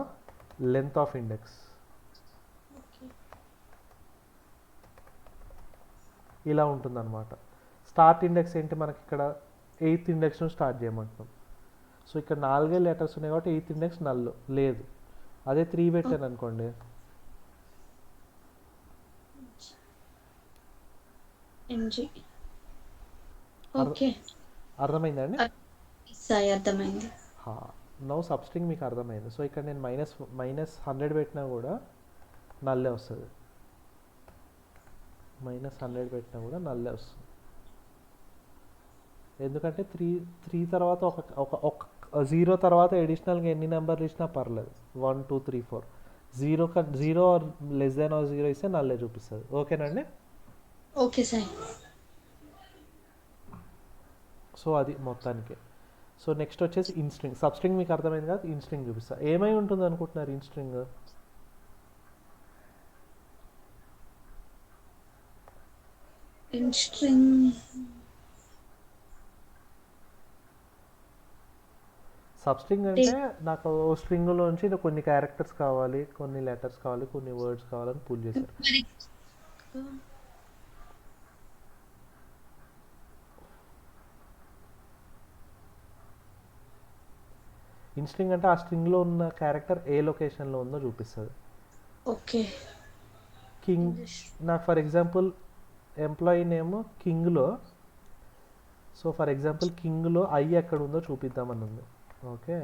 length of index. ఇలా ఉంటుందన్నమాట. స్టార్ట్ ఇండెక్స్ ఏంటి? మనకి ఇక్కడ 8th ఇండెక్స్ నుంచి స్టార్ట్ చేయమంటున్నాం. సో ఇక్కడ 4 లెటర్స్ ఉన్నాయి కాబట్టి 8th ఇండెక్స్ నల్ లేదు. అదే 3 పెట్టాను అనుకోండి, ఎంజీ. ఓకే అర్థమైందా అండి? సార్ అర్థమైంది. నౌ సబ్స్ట్రింగ్ మీకు అర్థమైంది. సో ఇక్కడ నేను -100 పెట్టినా కూడా నల్లే వస్తుంది. -100 పెట్టినా కూడా నల్లే వస్తుంది. ఎందుకంటే 3 తర్వాత ఒక 0 తర్వాత ఎడిషనల్గా ఎన్ని నెంబర్లు ఇచ్చినా పర్లేదు. 1 2 3 4. 0 లెస్ దాన్ ఆర్ 0 ఇస్తే నల్లే చూపిస్తుంది. ఓకేనండి? Okay sir. సో అది మొత్తానికి. సో నెక్స్ట్ వచ్చేసి ఇన్స్ట్రింగ్. సబ్స్ట్రింగ్ మీకు అర్థమైంది కదా, ఇన్స్ట్రింగ్ చూపిస్తా. ఏమై ఉంటుంది అనుకుంటున్నారు ఇన్స్ట్రింగ్? ఇన్స్ట్రింగ్ సబ్స్ట్రింగ్ అంటే నాకు స్ట్రింగ్లోంచి కొన్ని క్యారెక్టర్స్ కావాలి, కొన్ని లెటర్స్ కావాలి, కొన్ని వర్డ్స్ కావాలని పుల్ చేశారు. ఇన్స్ట్రింగ్ అంటే ఆ స్ట్రింగ్లో ఉన్న క్యారెక్టర్ ఏ లొకేషన్లో ఉందో చూపిస్తుంది. Okay king. నాకు ఫర్ ఎగ్జాంపుల్ ఎంప్లాయీ నేమ్ కింగ్లో, సో ఫర్ ఎగ్జాంపుల్ కింగ్లో ఐ ఎక్కడ ఉందో చూపిద్దామని ఉంది. ఓకే,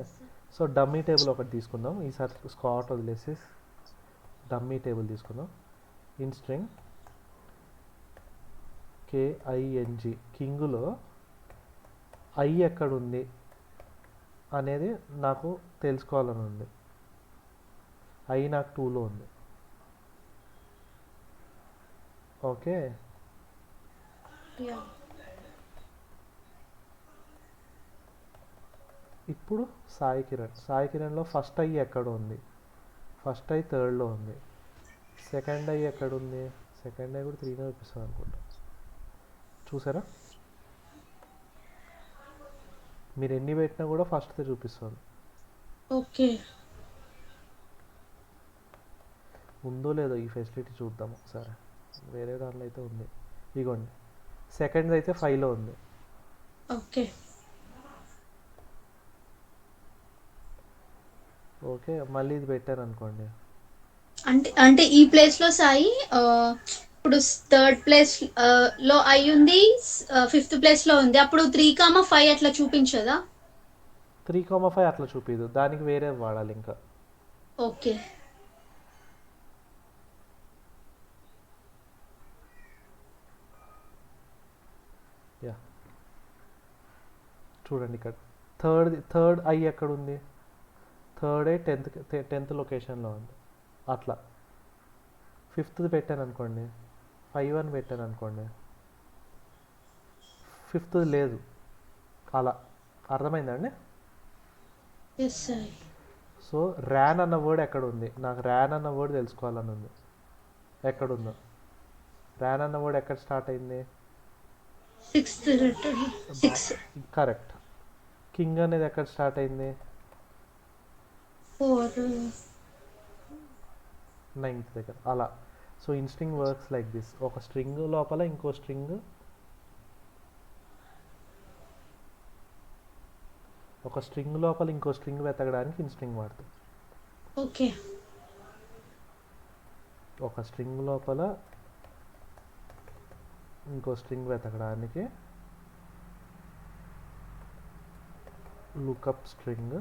సో డమ్మీ టేబుల్ ఒకటి తీసుకుందాం ఈసారి, స్కాట్ వదిలేసి డమ్మీ టేబుల్ తీసుకుందాం. ఇన్ స్ట్రింగ్ KING కింగ్లో ఐ ఎక్కడ ఉంది అనేది నాకు తెలుసుకోవాలని ఉంది. ఐ నాకు 2లో ఉంది. ఓకే, యా ఇప్పుడు సాయి కిరణ్లో ఫస్ట్ ఐ ఎక్కడ ఉంది? ఫస్ట్ ఐ 3లో ఉంది. సెకండ్ ఐ ఎక్కడ ఉంది? సెకండ్ ఐ కూడా 3నే చూపిస్తుంది అనుకుంటా. చూసారా, మీరు ఎన్ని పెట్టినా కూడా ఫస్ట్దే చూపిస్తుంది. ఓకే. ఉందో లేదో ఈ ఫెసిలిటీ చూద్దాం ఒకసారి. వేరే దాంట్లో అయితే ఉంది, ఇగోండి సెకండ్ అయితే 5లో ఉంది. ఓకే. ఓకే, మళ్ళీ ఇది పెట్టాను అనుకోండి. అంటే ఈ ప్లేస్ లో సాయి ఇప్పుడు థర్డ్ ప్లేస్ లో అయి ఉంది, ఫిఫ్త్ ప్లేస్ లో ఉంది, అప్పుడు 3,5 అట్లా చూపించదా? 3,5 అట్లా చూపిదు, దానికి వేరే వాడాలి ఇంకా. ఓకే. యా, చూడండి ఇక్కడ థర్డ్ ఐ ఎక్కడ ఉంది? థర్డ్ ఐ 10th లొకేషన్లో ఉంది. అట్లా ఫిఫ్త్ది పెట్టాను అనుకోండి, 5 అని పెట్టాను అనుకోండి, ఫిఫ్త్ది లేదు. అలా అర్థమైందండి? ఎస్ సాయి. సో ర్యాన్ అన్న వర్డ్ ఎక్కడ ఉంది? నాకు ర్యాన్ అన్న వర్డ్ తెలుసుకోవాలని ఉంది. ఎక్కడుందో ర్యాన్ అన్న వర్డ్ ఎక్కడ స్టార్ట్ అయింది? Sixth letter 6 correct. కింగ్ అనేది ఎక్కడ స్టార్ట్ అయింది? 4 9th దగ్గర. అలా. So in string works like this. ఒక స్ట్రింగ్ లోపల ఇంకో స్ట్రింగ్, ఒక స్ట్రింగ్ లోపల ఇంకో స్ట్రింగ్ వెతకడానికి ఇన్ స్ట్రింగ్ వాడతాం. ఓకే. ఒక స్ట్రింగ్ లోపల ఇంకో స్ట్రింగ్ వెతకడానికి lookup string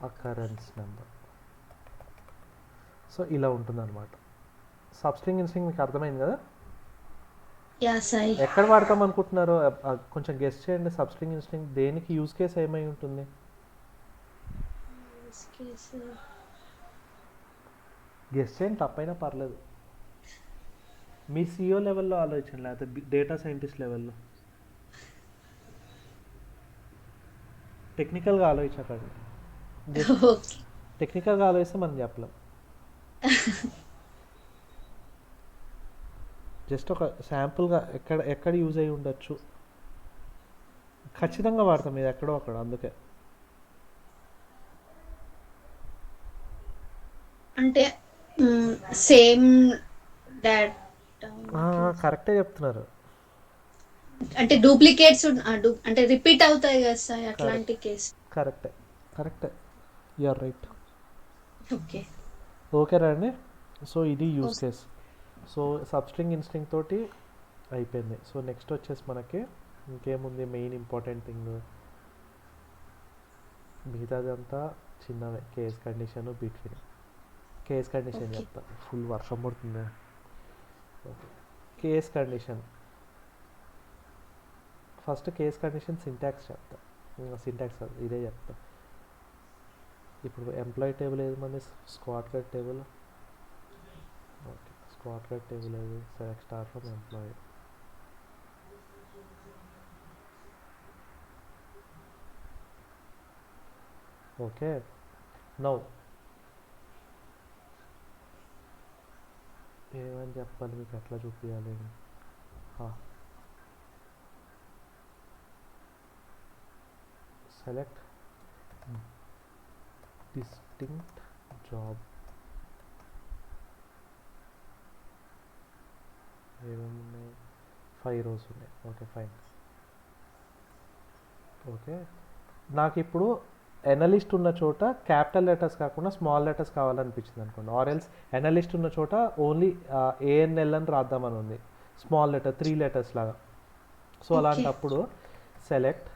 occurrence number. So ఇలా ఉంటుంది అనమాట. సబ్ స్ట్రింగ్ ఇన్ స్ట్రింగ్ మీకు అర్థమైంది కదా? యా సాయి. ఎక్కడ వాడతాం అనుకుంటున్నారో కొంచెం గెస్ చేయండి. సబ్ స్ట్రింగ్ ఇన్ స్ట్రింగ్ దేనికి యూజ్ కేస్ ఏమై ఉంటుంది? గెస్ చేయండి, తప్పైనా పర్లేదు. మీ సిఓ లెవెల్లో ఆలోచించండి, లేకపోతే డేటా సైంటిస్ట్ లెవెల్లో. టెక్నికల్గా ఆలోచించకండి. ఓకే. టెక్నికల్గా ఆలోచిస్తే మనం చెప్పలేం. జస్ట్ ఒక శాంపుల్గా ఎక్కడ యూజ్ అయ్యి ఉండొచ్చు, ఖచ్చితంగా వాడతాం ఇది ఎక్కడో అక్కడ. అందుకే అంటే సేమ్ కరెక్టే చెప్తున్నారు. అంటే డూప్లికేట్స్ అంటే రిపీట్ అవుతాయి కదా సార్ అట్లాంటి కేసు. కరెక్టే యు ఆర్ రైట్. ఓకే. ఓకేనా అండి? సో ఇది యూజ్ కేస్. సో సబ్స్ట్రింగ్ ఇన్స్ట్రింగ్ తోటి అయిపోయింది. సో నెక్స్ట్ వచ్చేసి మనకి ఇంకేముంది? మెయిన్ ఇంపార్టెంట్ థింగ్, మిగతాదంతా చిన్నవే. Case condition, between. Case condition చెప్తా. ఫుల్ వర్షం పడుతుంది. Okay, case condition. First case condition syntax చెప్తా. సింటాక్స్ ఇదే చెప్తా. ఇప్పుడు ఎంప్లాయీ టేబుల్ ఏది మంది? Squad card table. Okay, squad card table ఏది? Select star from employee. Okay, now ఏమని చెప్పాలి మీకు, ఎట్లా చూపించాలి? Select distinct job. ఏమేమి 5 rows ఉన్నాయి. Okay fine. ఓకే, నాకు ఇప్పుడు ఎనలిస్ట్ ఉన్న చోట క్యాపిటల్ లెటర్స్ కాకుండా స్మాల్ లెటర్స్ కావాలనిపించింది అనుకోండి, ఆర్ ఎల్స్ ఎనలిస్ట్ ఉన్న చోట ఓన్లీ ఏఎన్ఎల్ అని రాద్దామని ఉంది, స్మాల్ లెటర్ 3 letters లాగా. సో ఓకే అలాంటప్పుడు select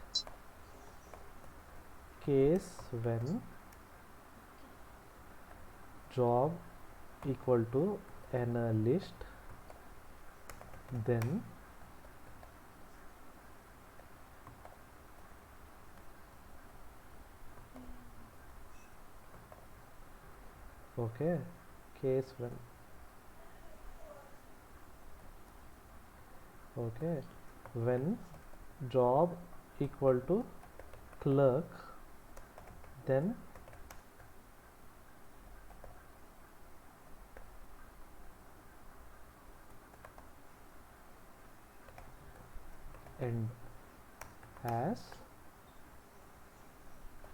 case when job equal to analyst then okay case when okay when job equal to clerk then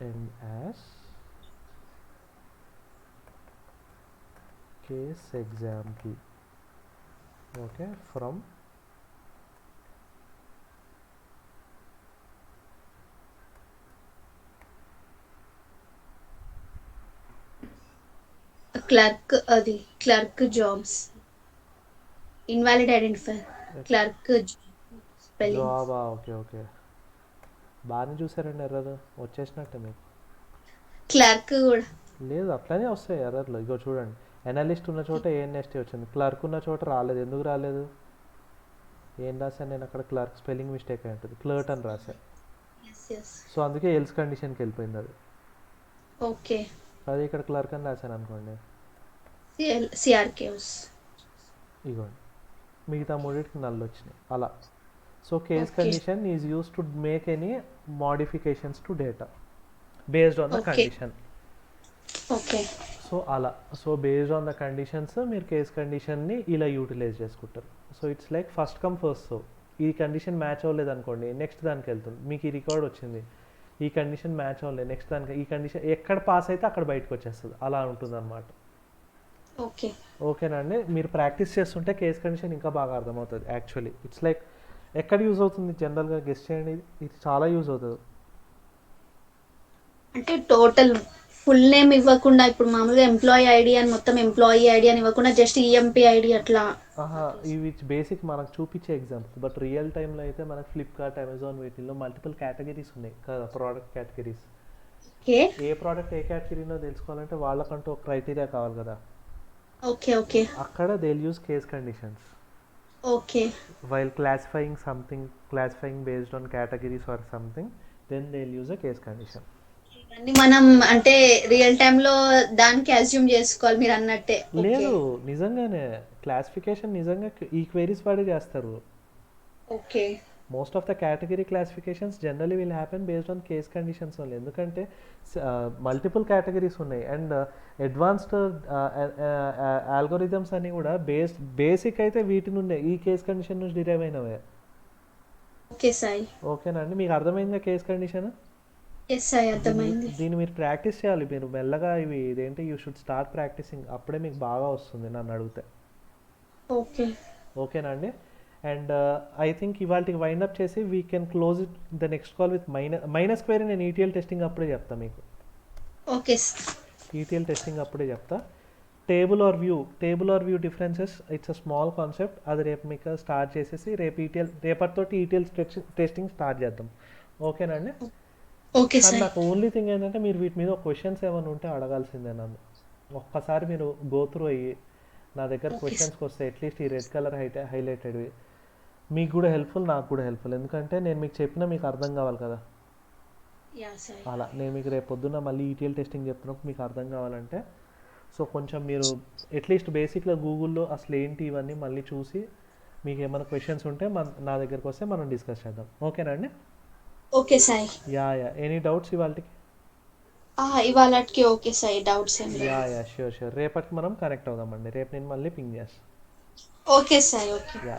end as case example. Okay, from clerk, అది clerk jobs, invalid identifier, clerk spelling. జాబా, okay okay, బాగానే చూసారండి. Error వచ్చేసినట్టే మీకు. Clerk కూడా లేదు, అట్లనే వస్తాయి ఎర్రర్లు. ఇగో చూడండి, ఎనలిస్ట్ ఉన్న చోట ఏఎన్ఎస్టీ వచ్చింది, క్లర్క్ ఉన్న చోట రాలేదు. ఎందుకు రాలేదు? ఏం రాశాను నేను అక్కడ? క్లర్క్ స్పెల్లింగ్ మిస్టేక్ అయి ఉంటుంది, క్లర్ట్ అని రాశాను. సో అందుకే ఎల్స్ కండిషన్కి వెళ్ళిపోయింది అది. ఓకే, అదే ఇక్కడ క్లర్క్ అని రాశాను అనుకోండి, సిఆర్కేస్. ఇగోండి మిగతా మూడింటికి నల్లు వచ్చినాయి అలా. So case okay condition is use to make any modifications to data based on the okay condition. Okay so అలా, so based on the conditions మీరు కేస్ కండిషన్ని ఇలా యూటిలైజ్ చేసుకుంటారు. So it's like first come first. So ఈ condition match అవ్వలేదు అనుకోండి, next దానికి వెళ్తుంది. మీకు ఈ రికార్డ్ వచ్చింది, ఈ కండిషన్ మ్యాచ్ అవ్వలేదు, నెక్స్ట్ దానికి ఈ కండిషన్ ఎక్కడ పాస్ అయితే అక్కడ బయటకు వచ్చేస్తుంది, అలా ఉంటుంది అనమాట. ఓకే ఓకేనండి, మీరు ప్రాక్టీస్ చేస్తుంటే కేస్ కండిషన్ ఇంకా బాగా అర్థమవుతుంది. యాక్చువల్లీ ఇట్స్ లైక్ ఎక్కడ యూజ్ అవుతుంది జనరల్గా గెస్ చేయండి. ఇది చాలా యూజ్ అవుతుంది. అంటే టోటల్ ఫుల్ నేమ్ ఇవ్వకుండా, ఇప్పుడు మామూలుగా ఎంప్లాయీ ఐడి అని మొత్తం ఎంప్లాయీ ఐడి అని ఇవ్వకుండా జస్ట్ ఈఎంపీ ఐడి అట్లా. ఇవి బేసిక్ మనకు చూపించే ఎగ్జాంపుల్, బట్ రియల్ టైంలో అయితే మనకు ఫ్లిప్కార్ట్, అమెజాన్ వీటిల్లో మల్టిపుల్ కేటగిరీస్ ఉన్నాయి కదా, ప్రోడక్ట్ కేటగిరీస్. ఓకే ఏ ప్రోడక్ట్ ఏ కేటగిరీనో తెలుసుకోవాలంటే వాళ్ళకంటూ ఒక క్రైటీరియా కావాలి కదా. ఓకే ఓకే అక్కడ they use case conditions okay while classifying something, classifying based on categories or something, then they use a case condition. ఇవన్నీ మనం అంటే రియల్ టైంలో దానికి అజ్యూమ్ చేసుకోవాలి మీరు అన్నట్టే. ఓకే లేదు, నిజంగానే క్లాసిఫికేషన్ నిజంగా ఈ క్వైరీస్ వాడే చేస్తారు. Okay most of the category classifications generally will happen based on case conditions only. ఎందుకంటే మల్టిపుల్ కేటగిరీస్ ఉన్నాయి అండ్ అడ్వాన్స్డ్ ఆల్గోరిథమ్స్ అన్నీ కూడా బేసిక్ అయితే వీటి నుండే, ఈ కేస్ కండిషన్ నుంచి డిరైవ్ అయినవే. ఓకే సాయి. ఓకేనండి, మీకు అర్థమైందా కేస్ కండిషన్? ఎస్ సాయి, అర్థమైంది. దీన్ని మీరు ప్రాక్టీస్ చేయాలి. మీరు మెల్లగా ఇదేంటి యూ షుడ్ స్టార్ట్ ప్రాక్టీసింగ్, అప్పుడే మీకు బాగా వస్తుంది నన్ను అడిగితే. ఓకే ఓకేనండి, అండ్ ఐ థింక్ ఇవాళకి వైండ్ అప్ చేసి we can close it the next call with minus query. నేను ఈటీఎల్ టెస్టింగ్ అప్పుడే చెప్తా మీకు. ఓకే ఈటీఎల్ టెస్టింగ్ అప్పుడే చెప్తా. Table or view differences it's a small concept. అది రేపు మీకు స్టార్ట్ చేసేసి రేపటితోటి ఈటీఎల్ టెస్టింగ్ స్టార్ట్ చేద్దాం. ఓకేనండి. ఓకే కానీ సాయి. నాకు ఓన్లీ థింగ్ ఏంటంటే మీరు వీటి మీద క్వశ్చన్స్ ఏమైనా ఉంటే అడగాల్సిందే నన్ను. ఒక్కసారి మీరు గో త్రూ అయ్యి నా దగ్గర ఓకే క్వశ్చన్స్కి వస్తే అట్లీస్ట్ ఈ రెడ్ కలర్ హైలైటెడ్వి మీకు కూడా హెల్ప్ఫుల్, నాకు కూడా హెల్ప్ఫుల్. ఎందుకంటే నేను మీకు చెప్పినా మీకు అర్థం కావాలి కదా. యా సాయి. అలా నేను మీకు రేపు పొద్దున్న మళ్ళీ ఈటీఎల్ టెస్టింగ్ చెప్తున్నప్పుడు మీకు అర్థం కావాలంటే సో కొంచెం మీరు అట్లీస్ట్ బేసిక్గా గూగుల్లో అసలు ఏంటి ఇవన్నీ మళ్ళీ చూసి మీకు ఏమైనా క్వశ్చన్స్ ఉంటే నా దగ్గరకు వస్తే మనం డిస్కస్ చేద్దాం. ఓకేనా అండి? Okay Sai. Yeah any doubts ఇవాళకి? ఇవాళకి ఓకే సాయి, డౌట్స్ ఏం లేవు. షూర్ రేపటికి మనం కనెక్ట్ అవుదామండి. రేపు నేను మళ్ళీ పింగ్ చేస్తాను. ఓకే సాయి. ఓకే. యా